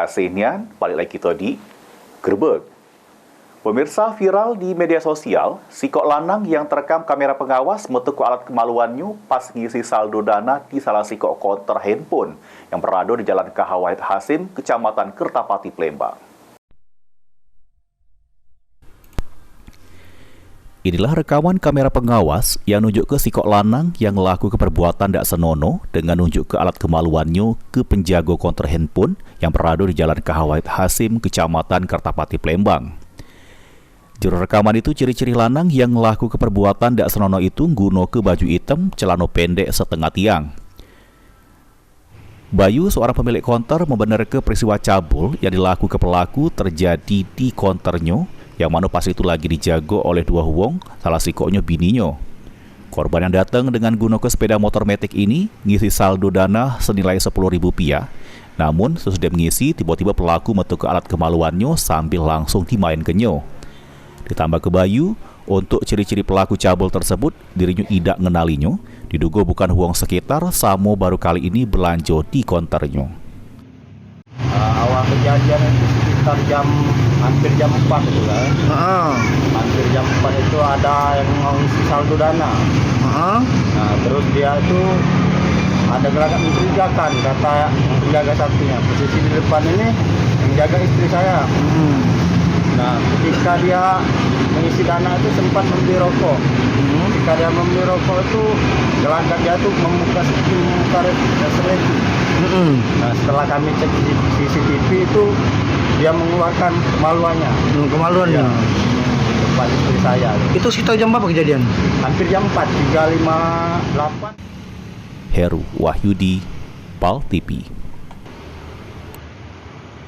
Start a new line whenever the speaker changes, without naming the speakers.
kasih Nian, balik lagi kita di Gerbek. Pemirsa, viral di media sosial, si kok lanang yang terekam kamera pengawas metu ku alat kemaluannya pas ngisi saldo dana di salah si kok konter handphone yang berada di Jalan Kahawait Hasim, Kecamatan Kertapati, Palembang. Inilah rekaman kamera pengawas yang nunjuk ke si kok lanang yang laku ke perbuatan dak senono dengan nunjuk ke alat kemaluannya ke penjago konter handphone yang berada di Jalan Kahawait Hasim, Kecamatan Kertapati, Palembang. Juru rekaman itu ciri-ciri lanang yang laku ke perbuatan dak senono itu ngguno ke baju hitam, celana pendek setengah tiang. Bayu, seorang pemilik konter, membenarkan peristiwa cabul yang dilaku ke pelaku terjadi di konternya, yang mana pas itu lagi dijago oleh dua wong, salah sikoknya bininyo. Korban yang datang dengan guna ke sepeda motor metik ini ngisi saldo dana senilai Rp10.000. Namun sesudah mengisi, tiba-tiba pelaku metu ke alat kemaluannya sambil langsung dimain kenyo. Ditambah ke Bayu, untuk ciri-ciri pelaku cabul tersebut, dirinya tidak ngenalinya, diduga bukan wong sekitar, samo baru kali ini belanja di konternya.
Awal kejadian itu sekitar hampir jam 4 itu kan. Hampir jam 4 itu ada yang mau isi saldo dana. Nah, terus dia itu ada gerakan mencurigakan, kata penjaga satunya. Posisi di depan ini menjaga istri saya. Nah, ketika dia mengisi dana itu sempat membeli rokok. Ketika dia membeli rokok itu gelagat dia tuh membuka resleting. Nah, setelah kami cek di CCTV itu dia mengeluarkan kemaluannya.
Kemaluannya?
Ya, di depan istri saya.
Itu sekitar jam berapa kejadian?
Hampir jam 4, 3.58.
Heru Wahyudi, PAL TV.